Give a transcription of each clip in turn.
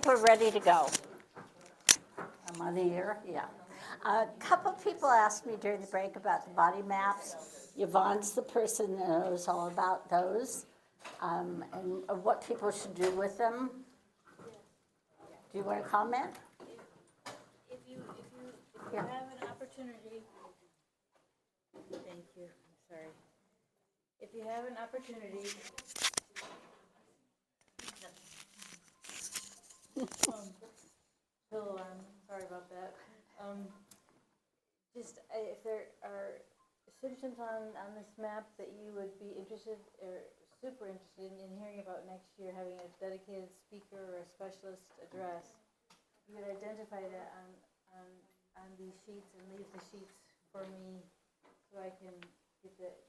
think we're ready to go. I'm on the air, yeah. A couple of people asked me during the break about the body maps. Yvonne's the person that knows all about those, and what people should do with them. Do you want to comment? If you have an opportunity, thank you, I'm sorry. If you have an opportunity, pill alarm, sorry about that. If there are symptoms on this map that you would be interested or super interested in hearing about next year, having a dedicated speaker or a specialist address, you would identify that on these sheets and leave the sheets for me so I can get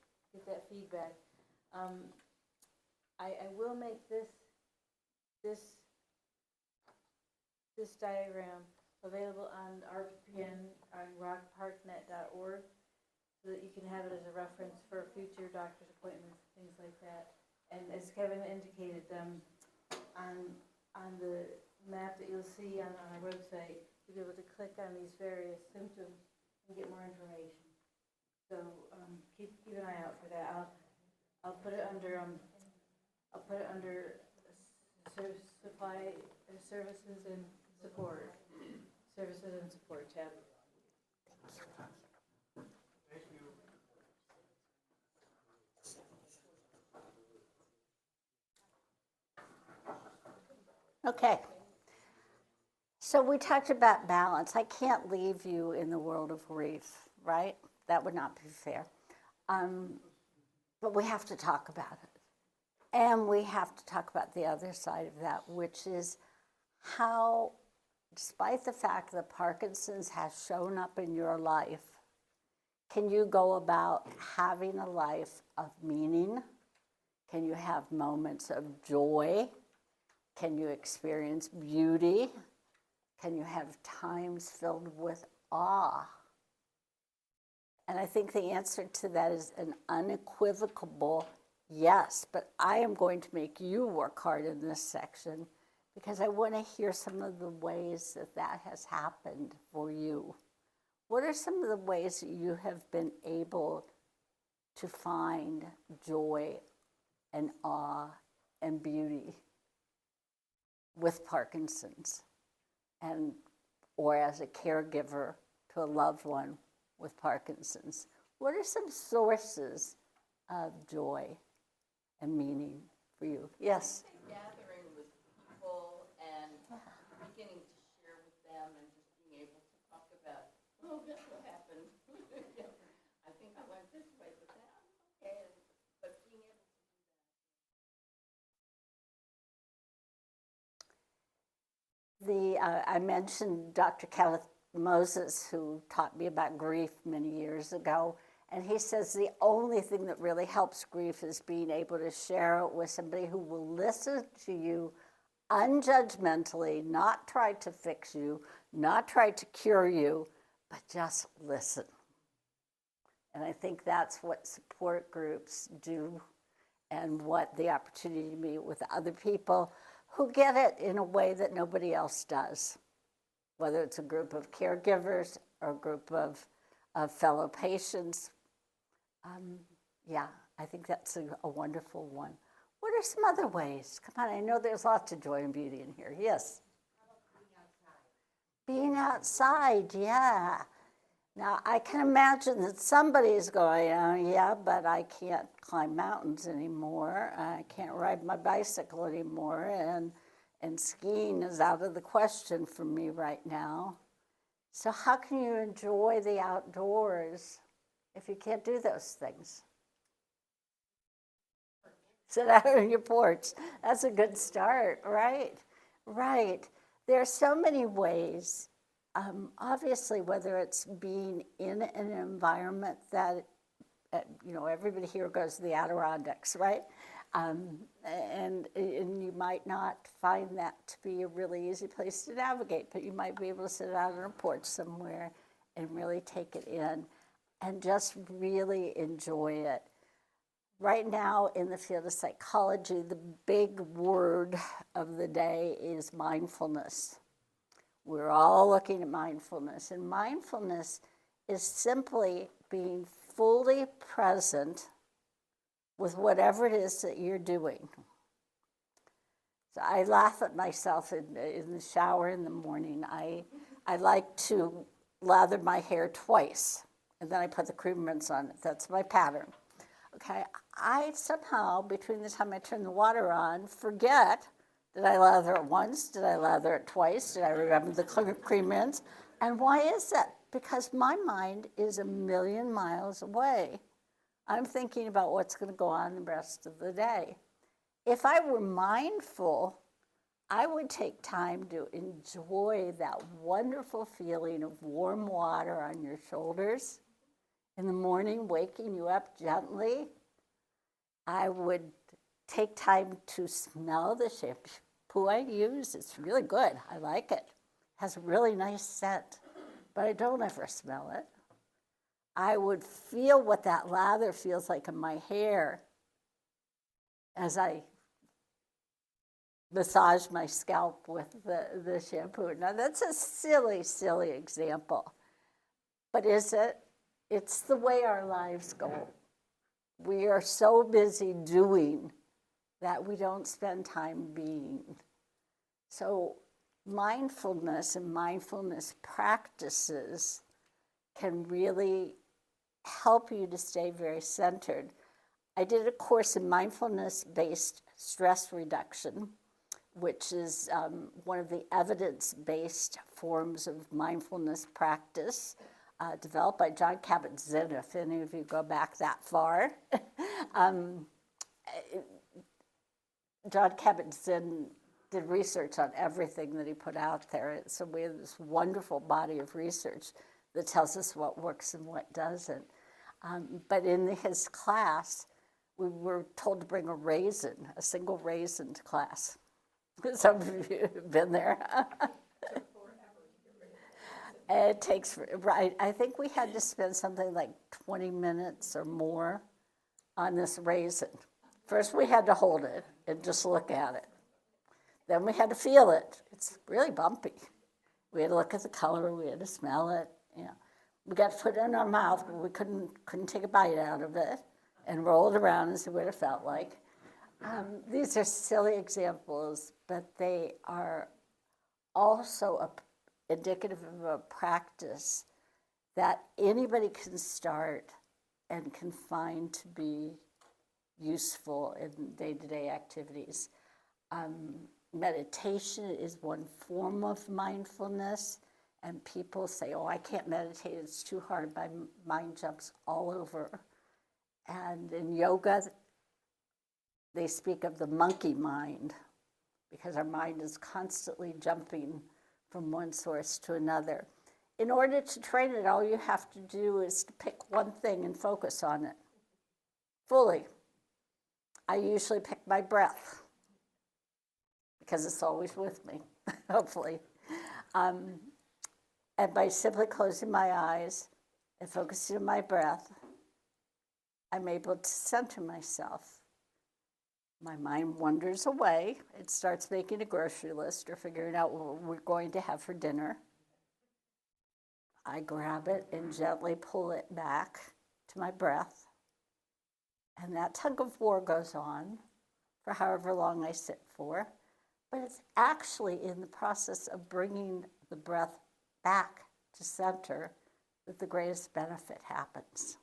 that feedback. I will make this diagram available on RPN on rockparknet.org so that you can have it as a reference for future doctor's appointments, things like that. And as Kevin indicated, on the map that you'll see on our website, you'll be able to click on these various symptoms and get more information. So keep an eye out for that. I'll put it under supply services and support. Services and support tab. Thank you. Okay. So we talked about balance. I can't leave you in the world of grief, right? That would not be fair. But we have to talk about it. And we have to talk about the other side of that, which is how, despite the fact that Parkinson's has shown up in your life, can you go about having a life of meaning? Can you have moments of joy? Can you experience beauty? Can you have times filled with awe? And I think the answer to that is an unequivocal yes, but I am going to make you work hard in this section because I want to hear some of the ways that has happened for you. What are some of the ways that you have been able to find joy and awe and beauty with Parkinson's or as a caregiver to a loved one with Parkinson's? What are some sources of joy and meaning for you? Yes? Gathering with people and beginning to share with them and just being able to talk about, oh, that's what happened. I think I went this way, but that was okay. But being able to do that. I mentioned Dr. Kenneth Moses, who taught me about grief many years ago. And he says the only thing that really helps grief is being able to share it with somebody who will listen to you unjudgmentally, not try to fix you, not try to cure you, but just listen. And I think that's what support groups do and what the opportunity to meet with other people who get it in a way that nobody else does, whether it's a group of caregivers or a group of fellow patients. I think that's a wonderful one. What are some other ways? Come on, I know there's lots of joy and beauty in here. Yes? Being outside, yeah. Now, I can imagine that somebody's going, oh, yeah, but I can't climb mountains anymore. I can't ride my bicycle anymore, and skiing is out of the question for me right now. So how can you enjoy the outdoors if you can't do those things? Sit out on your porch. That's a good start, right? Right. There are so many ways. Obviously, whether it's being in an environment that, everybody here goes to the Adirondacks, right? And you might not find that to be a really easy place to navigate, but you might be able to sit out on a porch somewhere and really take it in and just really enjoy it. right now in the field of psychology, the big word of the day is mindfulness. We're all looking at mindfulness, and mindfulness is simply being fully present with whatever it is that you're doing. So I laugh at myself in the shower in the morning. I like to lather my hair twice, and then I put the cream rinse on it. That's my pattern. Okay, I somehow, between the time I turn the water on, forget, did I lather it once? Did I lather it twice? Did I remember the cream rinse? And why is that? Because my mind is a million miles away. I'm thinking about what's going to go on the rest of the day. If I were mindful, I would take time to enjoy that wonderful feeling of warm water on your shoulders in the morning, waking you up gently. I would take time to smell the shampoo I use. It's really good. I like it. It has a really nice scent, but I don't ever smell it. I would feel what that lather feels like in my hair as I massage my scalp with the shampoo. Now, that's a silly, silly example. But is it? It's the way our lives go. We are so busy doing that we don't spend time being. So mindfulness and mindfulness practices can really help you to stay very centered. I did a course in mindfulness-based stress reduction, which is one of the evidence-based forms of mindfulness practice, developed by John Kabat-Zinn, if any of you go back that far. John Kabat-Zinn did research on everything that he put out there. So we have this wonderful body of research that tells us what works and what doesn't. But in his class, we were told to bring a single raisin to class. Some of you have been there. It takes, right, I think we had to spend something like 20 minutes or more on this raisin. First we had to hold it and just look at it. Then we had to feel it. It's really bumpy. We had to look at the color, we had to smell it. We got to put it in our mouth, but we couldn't take a bite out of it, and roll it around and see what it felt like. These are silly examples, but they are also indicative of a practice that anybody can start and can find to be useful in day-to-day activities. Meditation is one form of mindfulness, and people say, oh, I can't meditate, it's too hard, my mind jumps all over. And in yoga, they speak of the monkey mind, because our mind is constantly jumping from one source to another. In order to train it, all you have to do is to pick one thing and focus on it fully. I usually pick my breath, because it's always with me, hopefully. And by simply closing my eyes and focusing on my breath, I'm able to center myself. My mind wanders away. It starts making a grocery list or figuring out what we're going to have for dinner. I grab it and gently pull it back to my breath. And that tug of war goes on for however long I sit for. But it's actually in the process of bringing the breath back to center that the greatest benefit happens.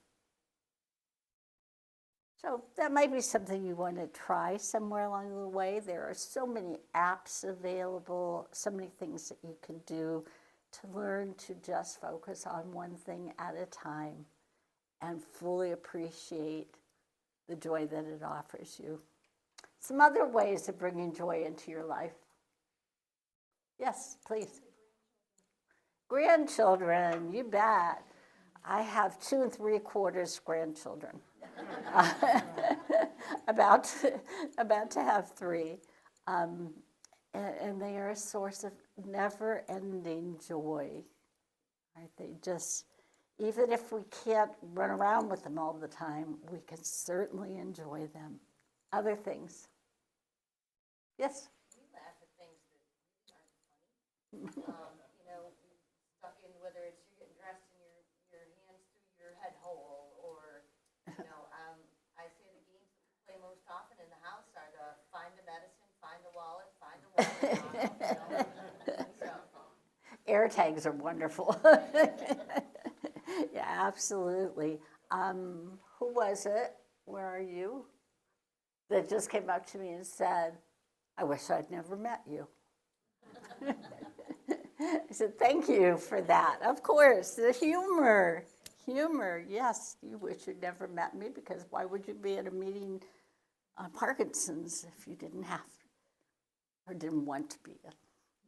So that might be something you want to try somewhere along the way. There are so many apps available, so many things that you can do to learn to just focus on one thing at a time and fully appreciate the joy that it offers you. Some other ways of bringing joy into your life. Yes, please. Grandchildren, you bet. I have 2 3/4 grandchildren. about to have 3. And they are a source of never-ending joy. Right? They just Even if we can't run around with them all the time, we can certainly enjoy them. Other things? Yes? We laugh at things that aren't funny. You know, stuck in, whether it's you're getting dressed and your hands through your head hole, or, you know, I say the games that we play most often in the house are the find the medicine, find the wallet, find the wallet. So, Air tags are wonderful. Yeah, absolutely. Who was it? Where are you? That just came up to me and said, I wish I'd never met you. I said, thank you for that. Of course, the humor. Humor, yes, you wish you'd never met me, because why would you be at a meeting on Parkinson's if you didn't have to, or didn't want to be,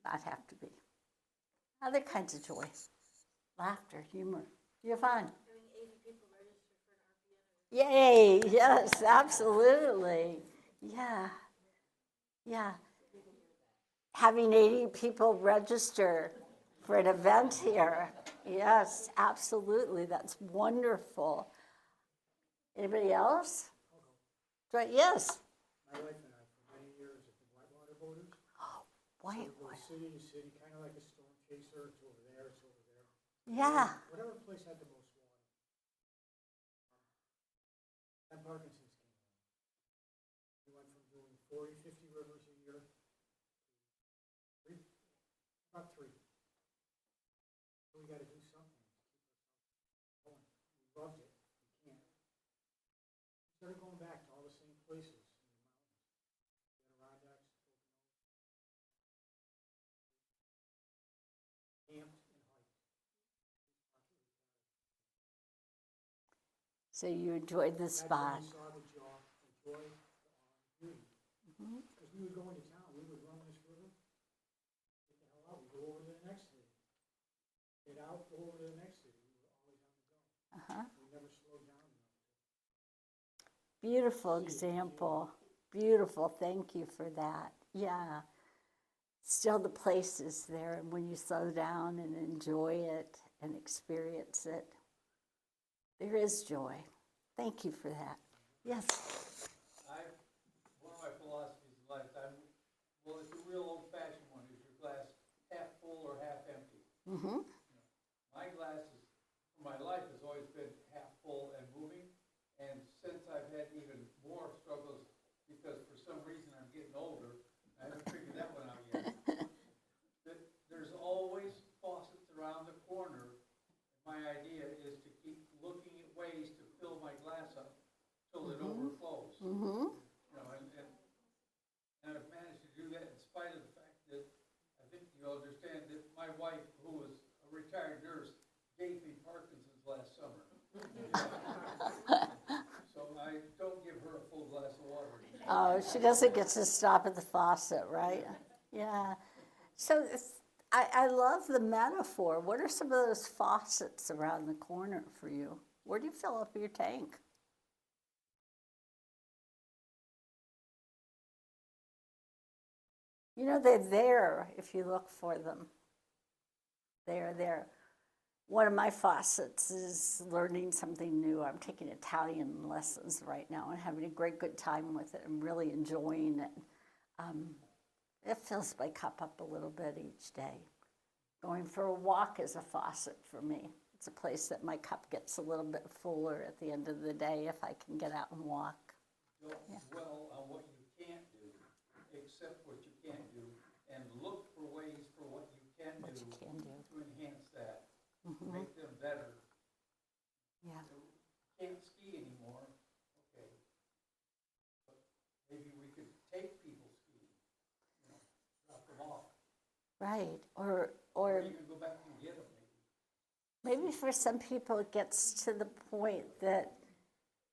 not have to be. Other kinds of joy, laughter, humor. You're fine. Having 80 people register for an RPN. Yay, yes, absolutely. Yeah, yeah. Having 80 people register for an event here. Yes, absolutely. That's wonderful. Anybody else? Yes. My wife and I, for many years, at the Whitewater Voters. White. So we go city to city, kind of like a storm chaser. It's over there, it's over there. Yeah. Whatever place had the most water. And Parkinson's came along. We went from doing 40, 50 rivers a year to about 3. So we got to do something to keep ourselves going. We loved it. We can't. We started going back to all the same places in the mountains. The Adirondacks, camped and hiked. So you enjoyed the That's spot. when we saw the joy, the beauty. Because we would go into town, we would run this river, get the hell out, we'd go over to the next city. Get out, go over to the next city. We were always on the go. We never slowed down enough. Beautiful example. Beautiful. Thank you for that. Yeah. Still, the place is there, and when you slow down and enjoy it and experience it, there is joy. Thank you for that. Yes. One of my philosophies in life, well, it's a real old-fashioned one, is your glass half full or half empty. Mm-hmm. My glass is, for my life, has always been half full and moving, and since I've had even more struggles, because for some reason I'm getting older, I haven't figured that one out yet, that there's always faucets around the corner. My idea is to keep looking at ways to fill my glass up till it overflows. Mm-hmm. You know, and I've managed to do that in spite of the fact that I think you understand that my wife, who was a retired nurse, gave me Parkinson's last summer. So I don't give her a full glass of water. Oh, she doesn't get to stop at the faucet, right? Yeah. So I love the metaphor. What are some of those faucets around the corner for you? Where do you fill up your tank? You know, they're there if you look for them. They're there. One of my faucets is learning something new. I'm taking Italian lessons right now and having a great good time with it. I'm really enjoying it. It fills my cup up a little bit each day. Going for a walk is a faucet for me. It's a place that my cup gets a little bit fuller at the end of the day if I can get out and walk. Don't dwell on what you can't do, accept what you can do, and look for ways for what you can What do you can do. to enhance that, Mm-hmm. make them better. Yeah. Can't ski anymore, okay. But maybe we could take people skiing, you know, drop them off. Right. Or Or you can go back and get them, maybe. maybe for some people it gets to the point that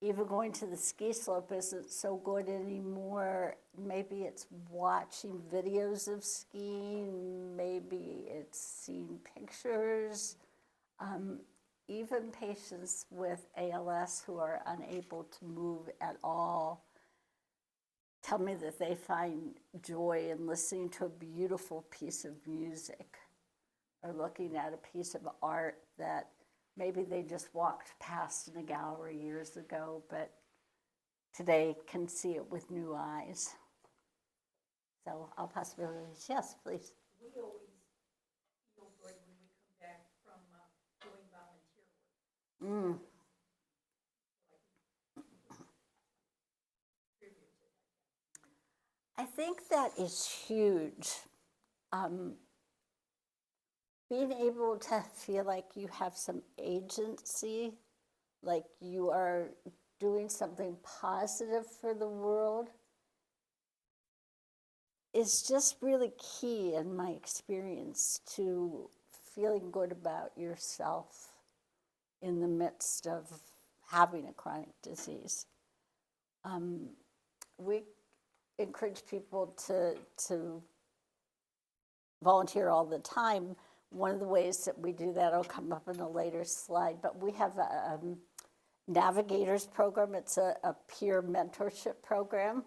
even going to the ski slope isn't so good anymore. Maybe it's watching videos of skiing. Maybe it's seeing pictures. Even patients with ALS who are unable to move at all tell me that they find joy in listening to a beautiful piece of music or looking at a piece of art that maybe they just walked past in a gallery years ago, but today can see it with new eyes. So all possibilities. Yes, please. We always feel good when we come back from doing volunteer work. I think that is huge. Being able to feel like you have some agency, like you are doing something positive for the world, is just really key in my experience to feeling good about yourself in the midst of having a chronic disease. We encourage people to volunteer all the time. One of the ways that we do that will come up in a later slide, but we have a Navigators program. It's a peer mentorship program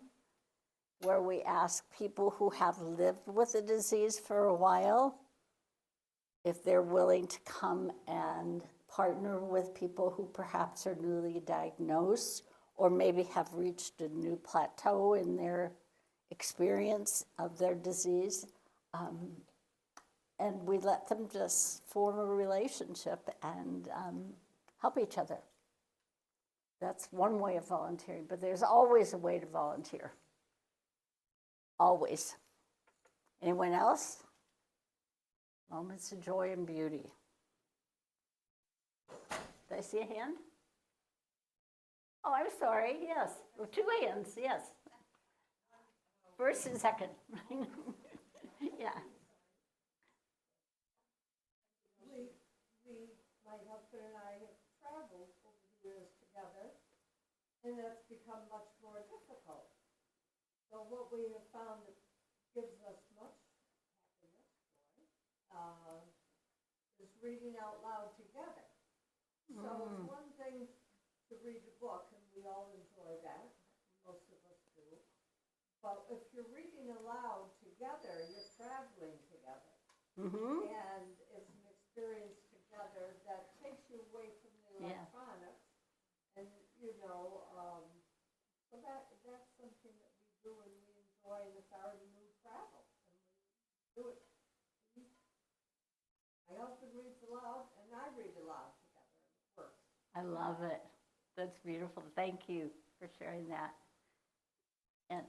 where we ask people who have lived with the disease for a while if they're willing to come and partner with people who perhaps are newly diagnosed or maybe have reached a new plateau in their experience of their disease. And we let them just form a relationship and help each other. That's one way of volunteering, but there's always a way to volunteer. Always. Anyone else? Moments of joy and beauty. Did I see a hand? Oh, I'm sorry, yes. Well, 2 hands, yes. First and second. Yeah. My husband and I have traveled over the years together, and that's become much more difficult. So what we have found that gives us much happiness, joy, is reading out loud together. So it's one thing to read a book, and we all enjoy that, most of us do. But if you're reading aloud together, you're traveling together. Mm-hmm. And it's an experience together that takes you away from the electronics. And, so that's something that we do and we enjoy, and it's our new travel. And we do it. My husband reads aloud, and I read aloud together, and it works. I love it. That's beautiful. Thank you for sharing that. And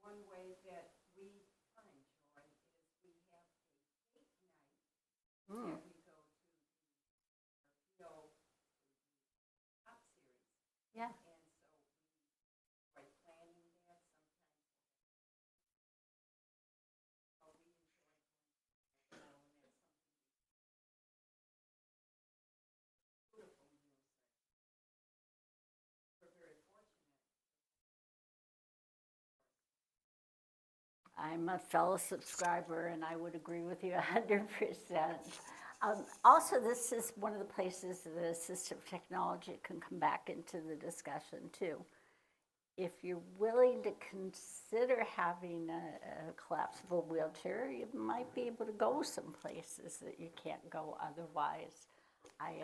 One way that we find joy is we have a date night that we go to the top series. yeah. And so we try planning that sometimes. We enjoy going and that's something beautiful meals there. We're very fortunate. I'm a fellow subscriber, and I would agree with you 100%. Also, this is one of the places that assistive technology can come back into the discussion, too. If you're willing to consider having a collapsible wheelchair, you might be able to go some places that you can't go otherwise. I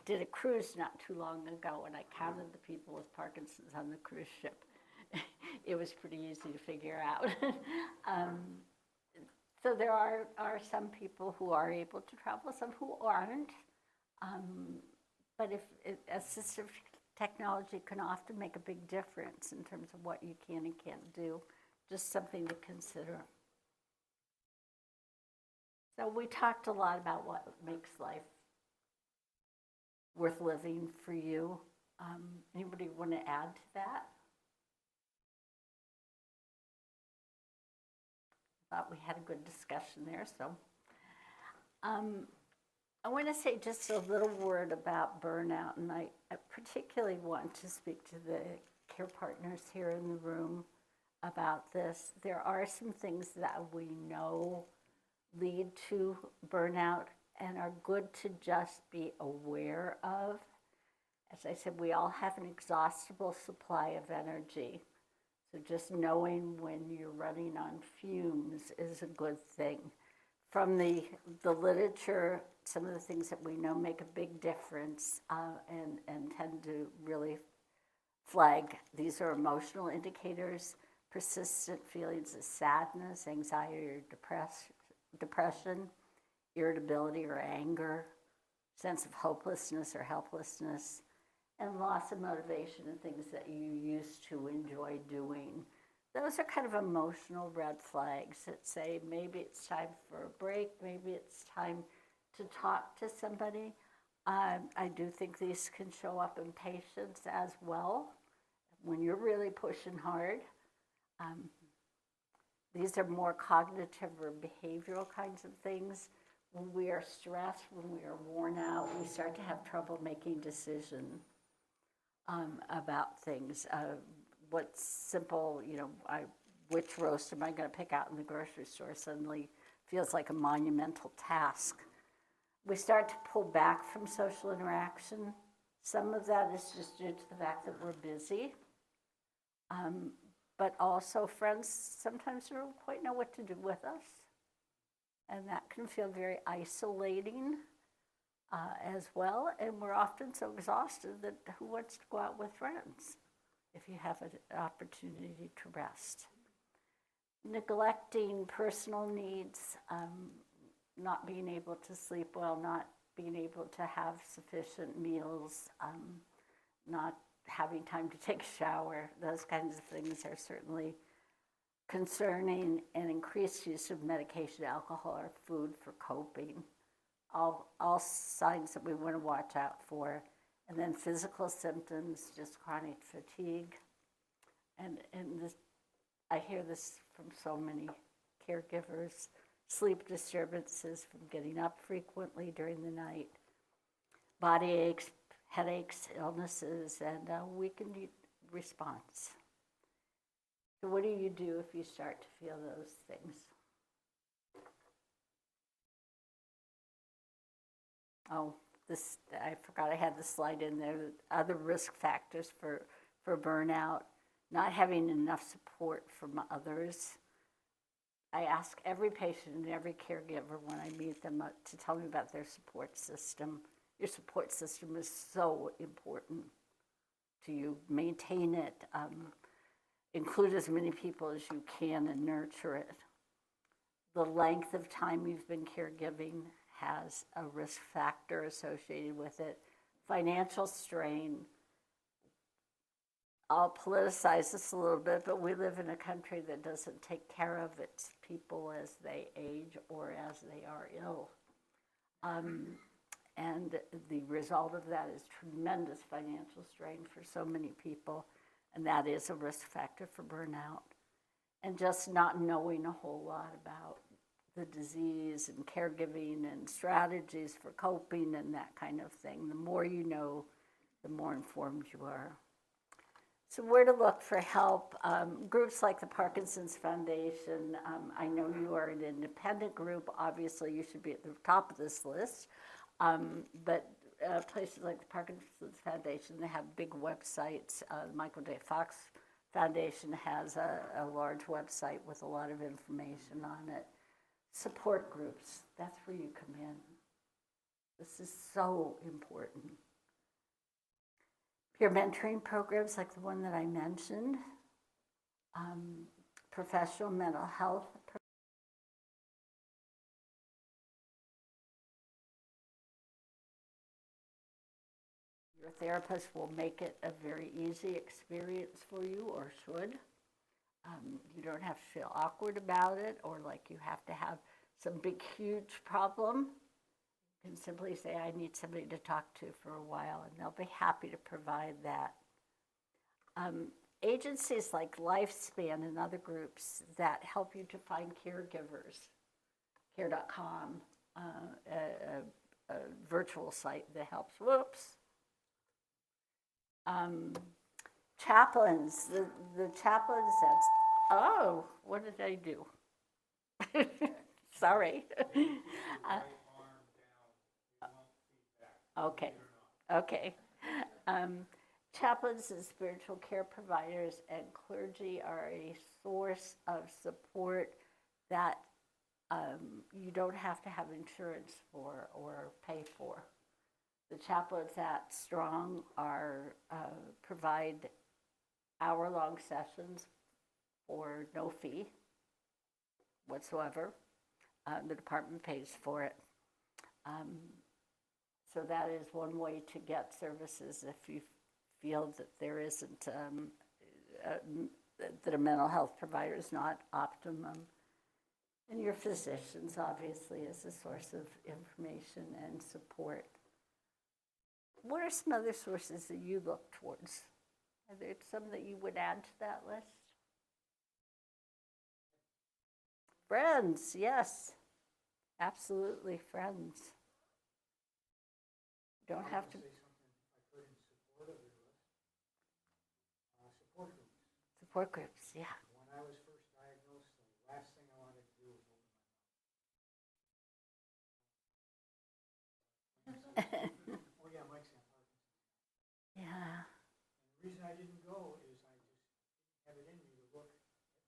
did a cruise not too long ago, and I counted the people with Parkinson's on the cruise ship. It was pretty easy to figure out. So there are some people who are able to travel, some who aren't. But assistive technology can often make a big difference in terms of what you can and can't do. Just something to consider. So we talked a lot about what makes life worth living for you. Anybody want to add to that? Thought we had a good discussion there. So I want to say just a little word about burnout, and I particularly want to speak to the care partners here in the room about this. There are some things that we know lead to burnout and are good to just be aware of. As I said, we all have an exhaustible supply of energy. So just knowing when you're running on fumes is a good thing. from the literature, some of the things that we know make a big difference and tend to really flag. These are emotional indicators, persistent feelings of sadness, anxiety or depression, irritability or anger, sense of hopelessness or helplessness, and loss of motivation and things that you used to enjoy doing. Those are kind of emotional red flags that say maybe it's time for a break, maybe it's time to talk to somebody. I do think these can show up in patients as well when you're really pushing hard. These are more cognitive or behavioral kinds of things. When we are stressed, when we are worn out, we start to have trouble making decisions about things. What's simple, which roast am I going to pick out in the grocery store suddenly feels like a monumental task. We start to pull back from social interaction. Some of that is just due to the fact that we're busy. But also friends sometimes don't quite know what to do with us. And that can feel very isolating as well. And we're often so exhausted that who wants to go out with friends if you have an opportunity to rest? Neglecting personal needs, not being able to sleep well, not being able to have sufficient meals, not having time to take a shower, those kinds of things are certainly concerning. And increased use of medication, alcohol, or food for coping. All signs that we want to watch out for. And then physical symptoms, just chronic fatigue. And this, I hear this from so many caregivers. Sleep disturbances from getting up frequently during the night. Body aches, headaches, illnesses, and weakened response. So what do you do if you start to feel those things? Oh, I forgot I had the slide in there. Other risk factors for burnout, not having enough support from others. I ask every patient and every caregiver when I meet them to tell me about their support system. Your support system is so important to you. Maintain it. Include as many people as you can and nurture it. The length of time you've been caregiving has a risk factor associated with it. Financial strain. I'll politicize this a little bit, but we live in a country that doesn't take care of its people as they age or as they are ill. And the result of that is tremendous financial strain for so many people, and that is a risk factor for burnout. And just not knowing a whole lot about the disease and caregiving and strategies for coping and that kind of thing. The more you know, the more informed you are. So where to look for help? Groups like the Parkinson's Foundation. I know you are an independent group. Obviously, you should be at the top of this list. But places like the Parkinson's Foundation, they have big websites. The Michael J. Fox Foundation has a large website with a lot of information on it. Support groups, that's where you come in. This is so important. Peer mentoring programs like the one that I mentioned. Professional mental health. Your therapist will make it a very easy experience for you, or should. You don't have to feel awkward about it or like you have to have some big, huge problem. You can simply say, I need somebody to talk to for a while, and they'll be happy to provide that. Agencies like Lifespan and other groups that help you to find caregivers, care.com, a virtual site that helps. Chaplains, the chaplains, oh, what did I do? Sorry. Okay. Chaplains and spiritual care providers and clergy are a source of support that you don't have to have insurance for or pay for. The chaplains at Strong provide hour-long sessions for no fee whatsoever. The department pays for it. So that is one way to get services if you feel that there isn't, that a mental health provider is not optimum. And your physicians, obviously, is a source of information and support. What are some other sources that you look towards? Are there some that you would add to that list? Friends, yes. Absolutely, friends. You don't have to. Say something, if I could, in support of your list. Support groups. Support groups, yeah. When I was first diagnosed, the last thing I wanted to do was open my mouth. Oh yeah, Mike's got Parkinson's. Yeah. And the reason I didn't go is I just didn't have it in me to look at my future.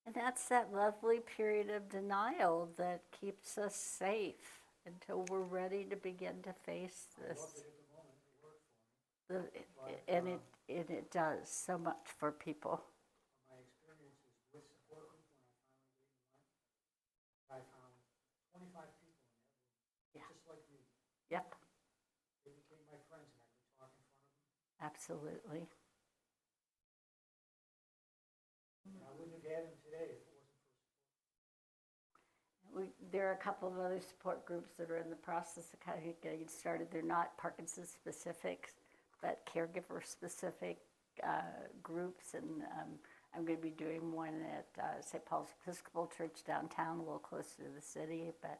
And that's that lovely period of denial that keeps us safe until we're ready to begin to face I this. loved it at the moment, it worked for me. And it does so much for people. My experiences with support group, when I finally went, I found 25 people in that room, Yeah. just like me. Yep, They became my friends and I could talk in front of them. absolutely. I wouldn't have had them today if it wasn't for support. There are a couple of other support groups that are in the process of kind of getting started. They're not Parkinson's specific, but caregiver specific groups. And I'm going to be doing one at St. Paul's Episcopal Church downtown, a little closer to the city. But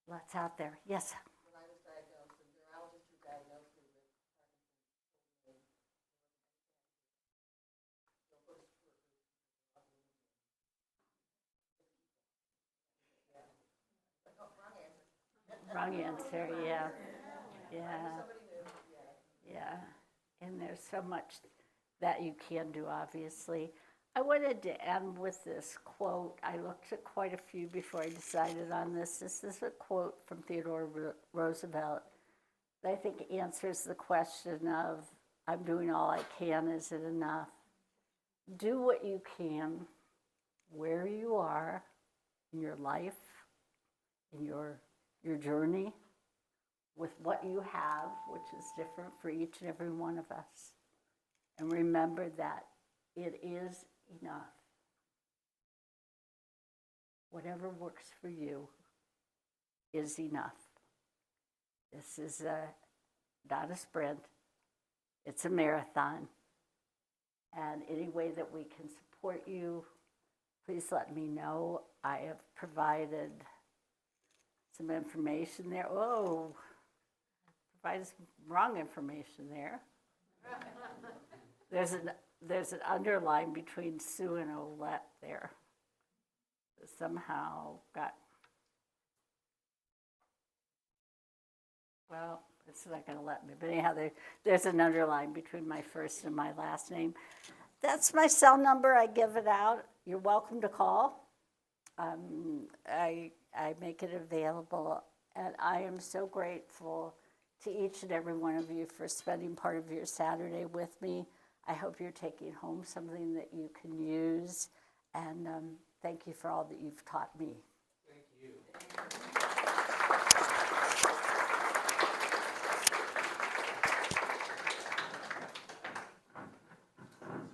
lots out there. Yes? When I was diagnosed, the neurologist who diagnosed me with Parkinson's told me there wasn't anything I could do. Don't go to support groups because they're all losing. Yeah. Oh, wrong answer. Wrong answer, yeah. Yeah. Somebody knew, yeah. Yeah. And there's so much that you can do, obviously. I wanted to end with this quote. I looked at quite a few before I decided on this. This is a quote from Theodore Roosevelt that I think answers the question of, I'm doing all I can, is it enough? Do what you can, where you are in your life, in your journey, with what you have, which is different for each and every one of us. And remember that it is enough. Whatever works for you is enough. This is not a sprint, it's a marathon. And any way that we can support you, please let me know. I have provided some information there. Oh, provided some wrong information there. There's an underline between Sue and Ouellette there. Somehow got, well, it's not going to let me. But anyhow, there's an underline between my first and my last name. That's my cell number. I give it out. You're welcome to call. I make it available. And I am so grateful to each and every one of you for spending part of your Saturday with me. I hope you're taking home something that you can use. And thank you for all that you've taught me. Thank you.